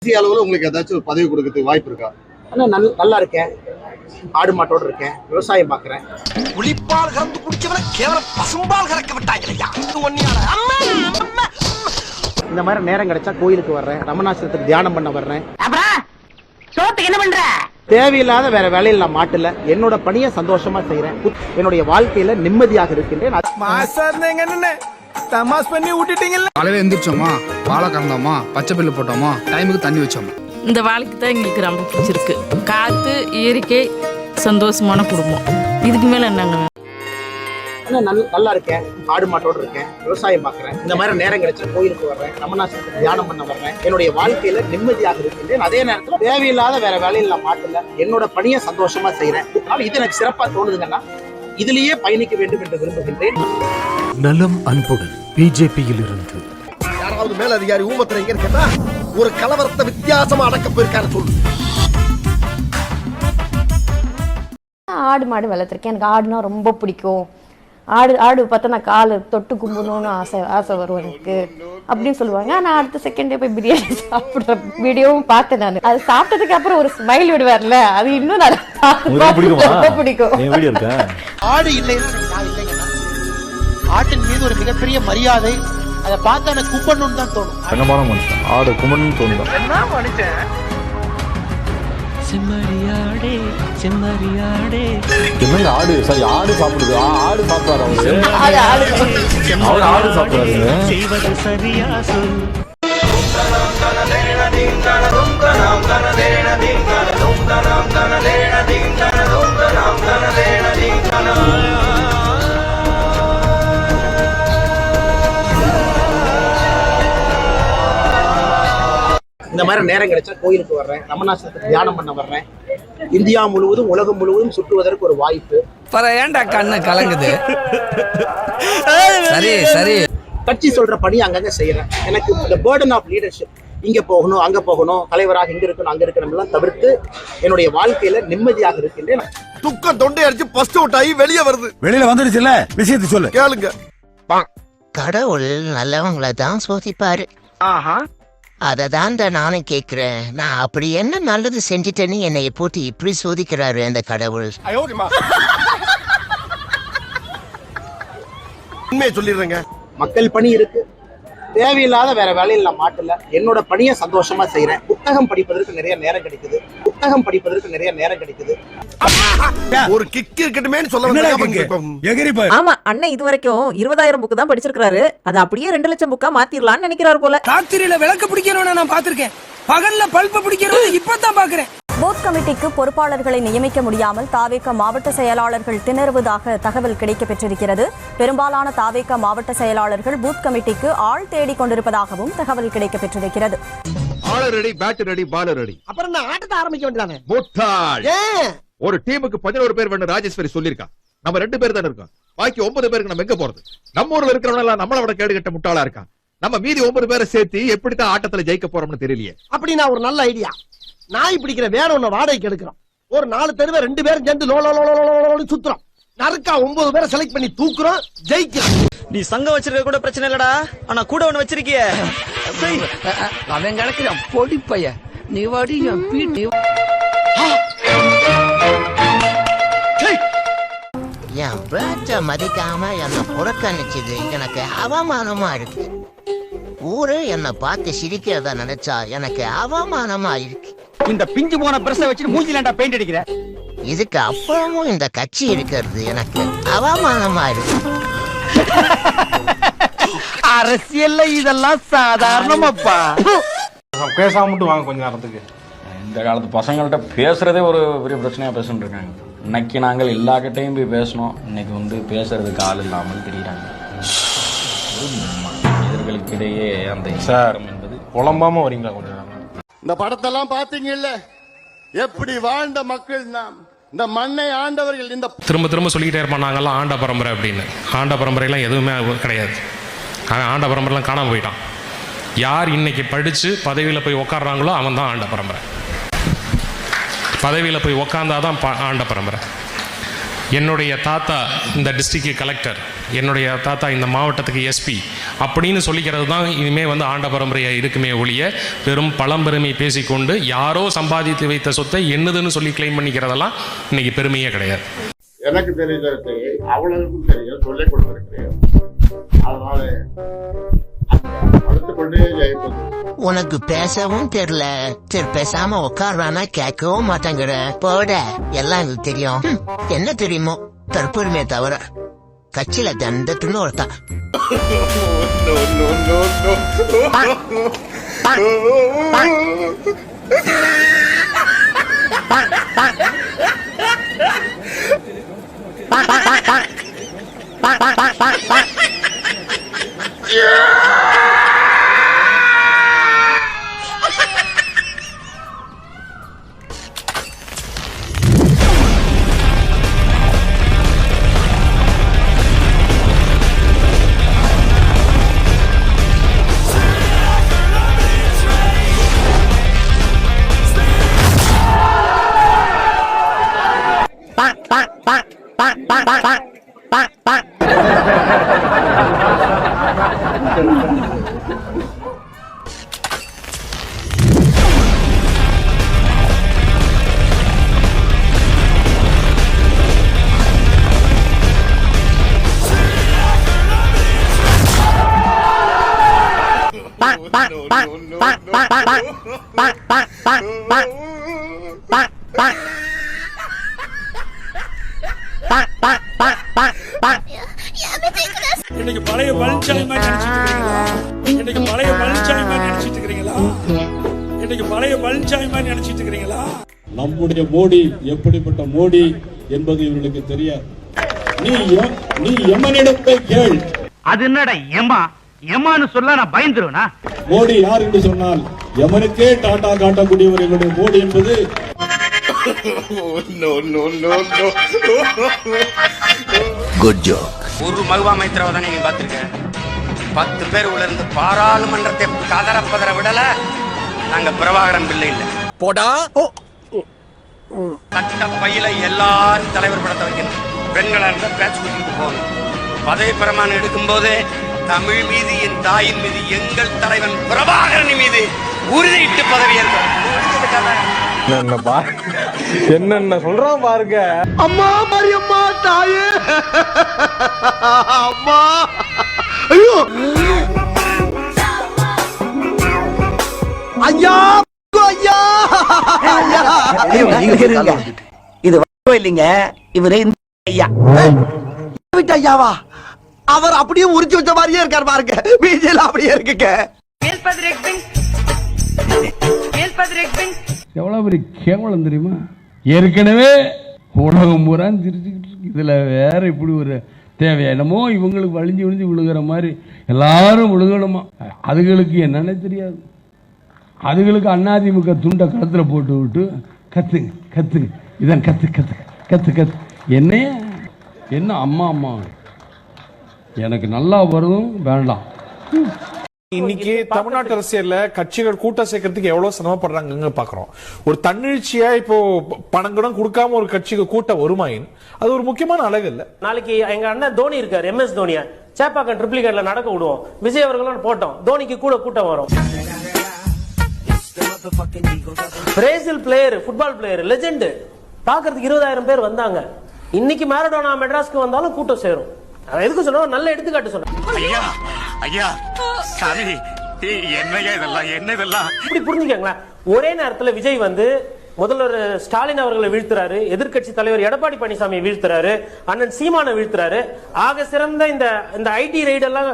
தேசிய அளவில் உங்களுக்கு ஏதாச்சும் ஒரு பதவி கொடுக்கறதுக்கு வாய்ப்பு இருக்கா? நல்லா இருக்கேன், ஆடு மாட்டோடு இருக்கேன், விவசாயம் பார்க்குறேன். புளிப்பால் கறந்து குடிச்சவன கேவலம் பசும்பால் கறக்க விட்டாங்க. இந்த மாதிரி நேரம் கிடைச்சா கோயிலுக்கு வர்றேன், ரமணாசிரத்துக்கு தியானம் பண்ண வர்றேன். என்ன பண்ற? தேவையில்லாத வேற வேலையில் நான் மாட்டல, என்னோட பணியை சந்தோஷமா செய்யறேன், என்னுடைய வாழ்க்கையில நிம்மதியாக இருக்கின்றேன். காலையில எந்திரிச்சோமா, பாலை கறந்தோமா, பச்சை பில்லு போட்டோமா, டைமுக்கு தண்ணி வச்சோமா. இந்த வாழ்க்கை தான் எங்களுக்கு ரொம்ப பிடிச்சிருக்கு. காத்து, இயற்கை, சந்தோஷமான குடும்பம். இதுக்கு மேல என்னங்க? நல்லா இருக்கேன், ஆடு மாட்டோடு இருக்கேன், விவசாயம் பார்க்குறேன். இந்த மாதிரி நேரம் கிடைச்சா கோயிலுக்கு வர்றேன், ரமணாசிரத்துக்கு தியானம் பண்ண வர்றேன், என்னுடைய வாழ்க்கையில நிம்மதியாக இருக்கின்றேன். அதே நேரத்தில் தேவையில்லாத வேற வேலையில் நான் மாட்டல, என்னோட பணியை சந்தோஷமா செய்யறேன். இது எனக்கு சிறப்பா தோணுதுங்கன்னா இதுலயே பயணிக்க வேண்டும் என்று விரும்புகின்றேன். நலம் அன்புடன் பிஜேபியில் இருந்து யாராவது மேல அதிகாரி ஊமத்துல எங்க இருக்கா? ஒரு கலவரத்தை வித்தியாசமா அடக்க போயிருக்காரு சொல்லு. ஆடு மாடு வளர்த்துருக்கேன், எனக்கு ஆடுனா ரொம்ப பிடிக்கும். ஆடு பார்த்தா நான் காலை தொட்டு கும்பணும்னு ஆசை வரும் எனக்கு அப்படின்னு சொல்லுவாங்க. ஆனால் அடுத்த செகண்டே போய் பிரியாணி சாப்பிட்ற வீடியோவும் பார்த்தேன். நான் அது சாப்பிட்டதுக்கு அப்புறம் ஒரு ஸ்மைல் விடுவார்ல, அது இன்னும் நல்லா பிடிக்கும். ஆடு இல்லைன்னா ஆட்டின் மீது ஒரு மிகப்பெரிய மரியாதை, அதை பார்த்து எனக்கு கும்பிடணும்னு தான் தோணும். ஆடு கும்பணும்னு தோணும். என்ன மனுஷன்? செம்மறியாடே செம்மறியாடே என்னங்க ஆடு சரி ஆடு சாப்பிடுது, ஆடு சாப்பிட்டாரு அவர் ஆடு சாப்பிடுறாரு. செய்வது சரியா சொல். இந்த மாதிரி நேரம் கிடைச்சா கோயிலுக்கு வர்றேன், ரமணாசிரத்துக்கு தியானம் பண்ண வர்றேன். இந்தியா முழுவதும் உலகம் முழுவதும் சுற்றுவதற்கு ஒரு வாய்ப்பு. ஏன்டா கண்ணு கலங்குது? சரி சரி, கட்சி சொல்ற பணி அங்கங்க செய்யறேன். எனக்கு இந்த பேர்டன் ஆஃப் லீடர்ஷிப், இங்க போகணும் அங்க போகணும், தலைவராக இங்க இருக்கணும் அங்க இருக்கணும் எல்லாம் தவிர்த்து என்னுடைய வாழ்க்கையில நிம்மதியாக இருக்கின்றேன். துக்கம் தொண்டை அடிச்சு பஸ்ட் அவுட் ஆகி வெளியே வருது. வெளியில வந்துருச்சுல, விஷயத்தை சொல்லு கேளுங்க. கடவுள் நல்லவங்களை தான் சோதிப்பாரு. அததான் நானும் கேக்குறேன். நான் அப்படி என்ன நல்லது செஞ்சுட்டேன்னு என்னை போட்டு இப்படி சோதிக்கிறாரு அந்த கடவுள். உண்மையை சொல்லிடுறேங்க. மக்கள் பணி இருக்கு, தேவையில்லாத வேற வேலையில் நான் மாட்டல, என்னோட பணியை சந்தோஷமா செய்யறேன். புத்தகம் படிப்பதற்கு நிறைய நேரம் கிடைக்குது. ஒரு கிக் இருக்கட்டுமே சொல்ல. ஆமா, அண்ணன் இது வரைக்கும் 20,000 புக்கு தான் படிச்சிருக்காரு. அது அப்படியே 2 லட்சம் புக்கா மாத்திரலாம்னு நினைக்கிறாரு போல. ராத்திரியில விளக்கு பிடிக்கிறவன நான் பாத்திருக்கேன், பகல்ல பல்ப பிடிக்கிறவன இப்பதான் பாக்குறேன். பூத் கமிட்டிக்கு பொறுப்பாளர்களை நியமிக்க முடியாமல் தாவேக மாவட்ட செயலாளர்கள் திணறுவதாக தகவல் கிடைக்க பெற்றிருக்கிறது. பெரும்பாலான தாவேக மாவட்ட செயலாளர்கள் பூத் கமிட்டிக்கு ஆள் தேடிக் கொண்டிருப்பதாகவும் தகவல் கிடைக்க பெற்றிருக்கிறது. அப்புறம் நான் ஆட்டத்தை ஆரம்பிக்க வேண்டியதானே? ஒரு டீமுக்கு 11 பேர் வேணும் ராஜேஸ்வரி சொல்லிருக்கா. நம்ம 2 பேர் தான் இருக்கோம், பாக்கி 9 பேருக்கு நம்ம எங்க போறது? நம்ம ஊர்ல இருக்கிறவங்க எல்லாம் நம்மளோட கேடு கட்ட முட்டாளா இருக்கான். நம்ம மீதி 9 பேரை சேர்த்து எப்படித்தான் ஆட்டத்துல ஜெயிக்க போறோம்னு தெரியலையே. அப்படி நான் ஒரு நல்ல ஐடியா, நாய் பிடிக்கிற வேற ஒண்ணு வாடகைக்கு எடுக்கிறோம். ஒரு 4 தெருவை 2 பேரும் சேர்ந்து லோலோன்னு சுத்துறோம். நறுக்கா 9 பேரை செலக்ட் பண்ணி தூக்குறோம், ஜெயிக்கிறோம். நீ சங்கம் வச்சிருக்க கூட பிரச்சனை இல்லடா, ஆனா கூட ஒண்ணு வச்சிருக்கிய. அவன் கிடக்குறான் பொடி பைய, நீ வாடி என் பீட்டி. என் பேச்ச மதிக்காம என்ன புறக்கணிச்சது எனக்கு அவமானமா இருக்கு. ஊரே என்ன பார்த்து சிரிக்கிறத நினைச்சா எனக்கு அவமானமா இருக்கு. இந்த பிஞ்சு போன பிரச்சனை வச்சு மூஞ்சிலாண்டா பெயிண்ட் அடிக்கிற. இதுக்கு அப்புறமும் இந்த கட்சி இருக்கிறது எனக்கு அவமானமா இருக்கு. அரசியல்ல இதெல்லாம் சாதாரணமாப்பா. பேசாம மட்டும் வாங்க கொஞ்ச நேரத்துக்கு. இந்த காலத்து பசங்கள்ட்ட பேசுறதே ஒரு பெரிய பிரச்சனையா பேசிட்டு இருக்காங்க. இன்னைக்கு நாங்கள் எல்லா கிட்டையும் போய் பேசணும், இன்னைக்கு பேசுறதுக்கு ஆள் இல்லாமல் தெரியுறாங்க. மனிதர்களுக்கு இடையே அந்த விசாரம் என்பது குழம்பாம வரீங்களா கொஞ்சம்? இந்த படத்தெல்லாம் பாத்தீங்கல்ல, எப்படி வாழ்ந்த மக்கள் நாம், இந்த மண்ணை ஆண்டவர்கள். இந்த திரும்ப சொல்லிக்கிட்டே இருப்பான், நாங்கெல்லாம் ஆண்ட பரம்பரை அப்படின்னு. ஆண்ட பரம்பரையெல்லாம் எதுவுமே கிடையாது. ஆண்ட பரம்பரைலாம் காணாமல் போயிட்டான். யார் இன்னைக்கு படித்து பதவியில் போய் உக்காடுறாங்களோ அவன் தான் ஆண்ட பரம்பரை. பதவியில் போய் உக்காந்தாதான் ஆண்ட பரம்பரை. என்னுடைய தாத்தா இந்த டிஸ்ட்ரிக்ட் கலெக்டர், என்னுடைய தாத்தா இந்த மாவட்டத்துக்கு எஸ்பி அப்படின்னு சொல்லிக்கிறது தான் இனிமேல் வந்து ஆண்ட பரம்பரையாக இருக்குமே ஒழிய வெறும் பழம்பெருமை பேசிக்கொண்டு யாரோ சம்பாதித்து வைத்த சொத்தை என்னதுன்னு சொல்லி கிளைம் பண்ணிக்கிறதெல்லாம் இன்னைக்கு பெருமையே கிடையாது. எனக்கு தெரிஞ்சது அவளுக்கும் தெரியும், சொல்லிக் கொடுத்துருக்கிறேன். அதனால அடுத்து கொண்டே ஜெயிப்பது. உனக்கு பேசவும் தெரியல, சரி பேசாம உட்கார்றானா கேட்கவும் மாட்டாங்கிற. போட எல்லாம் எனக்கு தெரியும். என்ன தெரியுமோ தற்பெருமையை தவிர கட்சியில தண்டத்துன்னு ஒருத்தான். இன்னைக்கு பழைய பழனிசாமி மாதிரி நினைச்சிட்டு இருக்கீங்களா? இன்னைக்கு பழைய பழனிசாமி மாதிரி நினைச்சிட்டு இருக்கீங்களா? இன்னைக்கு பழைய பழனிசாமி மாதிரி நினைச்சிட்டு இருக்கீங்களா? நம்முடைய மோடி எப்படிப்பட்ட மோடி என்பது இவர்களுக்கு தெரியாது. நீ எமனிடத்தை கேள். அது என்னடா எமா எமான்னு சொல்ல நான் பயந்துருவேனா? மோடி யார் என்று சொன்னால் எமனுக்கே டாட்டா காட்டக்கூடியவர் எங்களுடைய மோடி என்பது. Good joke. ஒரு மகுவா மைத்ராவை நீங்க பாத்துருக்கேன். 10 பேர் உள்ள இருந்து பாராளுமன்றத்தை கதறப்பதற விடல. நாங்க பிரபாகரன் பிள்ளை இல்ல. போடா கட்ட பையில எல்லாரும் தலைவர் படத்தை வைக்கணும். பெண்களா இருந்தா பேச்சு கொடுத்துட்டு போகணும். பதவி பிரமாணம் எடுக்கும் போதே தமிழ் மீது, என் தாயின் மீது, எங்கள் தலைவன் பிரபாகரன் மீது உறுதியிட்டு பதவி என்னென்ன சொல்றான் பாருங்க. அம்மா மாரியம்மா தாயே, அம்மா, ஐயோ, ஐயா, ஐயா, இது இல்லைங்க, இவரு ஐயா. ஐயாவா? அவர் அப்படியே உரிச்சு வச்ச மாதிரியே இருக்கார் பாருங்க. பிஜேல அப்படியே இருக்குங்க. எவ்வளவு பெரிய கேவலம் தெரியுமா? ஏற்கனவே உலகம் பூரா திரிச்சுக்கிட்டு இருக்கு. இதுல வேற இப்படி ஒரு தேவையா? என்னமோ இவங்களுக்கு வலிஞ்சு விழுந்து விழுகிற மாதிரி எல்லாரும் விழுகணுமா? அதுகளுக்கு என்னன்னே தெரியாது. அதுகளுக்கு அதிமுக துண்டை கழுத்துல போட்டு விட்டு கத்துங்க கத்துங்க, இதான் கத்து கத்து கத்து கத்து. என்ன அம்மா அம்மா எனக்கு நல்லா வரும் வேண்டாம். இன்னைக்கு தமிழ்நாட்டு அரசியல்ல கட்சிகள் கூட்டம் சேர்க்கறதுக்கு எவ்வளவு சிரமப்படுறாங்க பாக்குறோம். ஒரு தன்னிழ்ச்சியா இப்போ பணங்களும் கொடுக்காம ஒரு கட்சிக்கு கூட்டம் வருமாயின் அது ஒரு முக்கியமான அழகு இல்ல. நாளைக்கு எங்க அண்ணன் தோனி இருக்காரு, MS தோனியா, சேப்பாக்கம் ட்ரிப்ளிகேட்ல நடக்க விடுவோம். விஜய் அவர்களும் போட்டோம், தோனிக்கு கூட கூட்டம் வரும். Brazil player, football player, legend பாக்குறதுக்கு 20,000 பேர் வந்தாங்க. இன்னைக்கு மேரடோனா மெட்ராஸ்க்கு வந்தாலும் கூட்டம் சேரும். எதுக்கு சொன்ன நல்ல எடுத்துக்காட்டு சொன்னேன். ஐயா ஐயா சாமி, என்னையா இதெல்லாம், என்ன இதெல்லாம் இப்படி புரிஞ்சுக்கங்களேன். ஒரே நேரத்துல விஜய் வந்து முதல்வர் ஸ்டாலின் அவர்களை வீழ்த்துறாரு, எதிர்க்கட்சி தலைவர் எடப்பாடி பழனிசாமி வீழ்த்துறாரு, அண்ணன் சீமானை வீழ்த்துறாரு. ஆக சிறந்த இந்த ஐடி ரைடு எல்லாம்,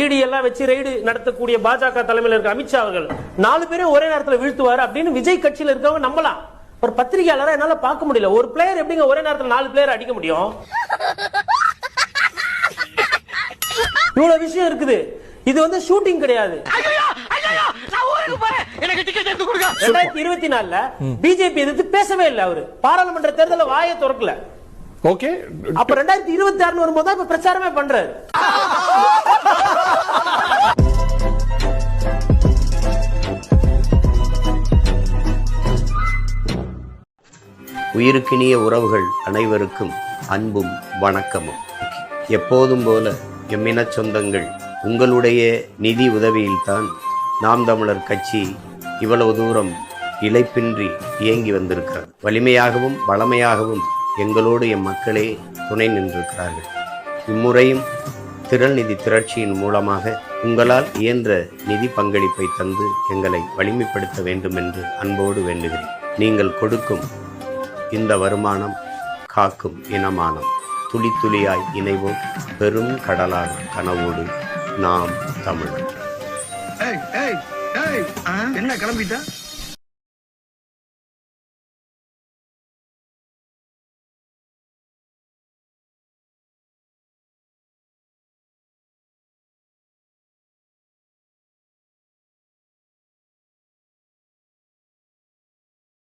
இடி எல்லாம் வச்சு ரைடு நடத்தக்கூடிய பாஜக தலைமையில் இருக்க அமித்ஷா அவர்கள் 4 பேரும் ஒரே நேரத்தில் வீழ்த்துவாரு அப்படின்னு விஜய் கட்சியில் இருக்கவங்க நம்பலாம். ஒரு பத்திரிகையாளரா என்னால பார்க்க முடியல. ஒரு பிளேயர் எப்படிங்க ஒரே நேரத்தில் 4 பிளேயர் அடிக்க முடியும்? இவ்வளவு விஷயம் இருக்குது. இது வந்து ஷூட்டிங் கிடையாது. 2024 பிஜேபி எதிர்த்து பேசவே இல்லை. அவரு பாராளுமன்ற தேர்தலில் வாயை திறக்கல. ஓகே, அப்ப 2026 வரும்போது இப்ப பிரச்சாரமே பண்றாரு. உயிருக்கினிய உறவுகள் அனைவருக்கும் அன்பும் வணக்கமும். எப்போதும் போல எம்மினச் சொந்தங்கள் உங்களுடைய நிதி உதவியில்தான் நாம் தமிழர் கட்சி இவ்வளவு தூரம் இளைப்பின்றி இயங்கி வந்திருக்கிறது. வலிமையாகவும் வளமையாகவும் எங்களோடு எம் மக்களே துணை நின்றிருக்கிறார்கள். இம்முறையும் திரள் நிதி திரட்சியின் மூலமாக உங்களால் இயன்ற நிதி பங்களிப்பை தந்து எங்களை வலிமைப்படுத்த வேண்டும் என்று அன்போடு வேண்டுகிறேன். நீங்கள் கொடுக்கும் இந்த வருமானம் காக்கும் இனமானம். துளி துளியாய் இணைவோம் பெரும் கடலான கனவோடு நாம் தமிழர். என்ன கிளம்பிட்டா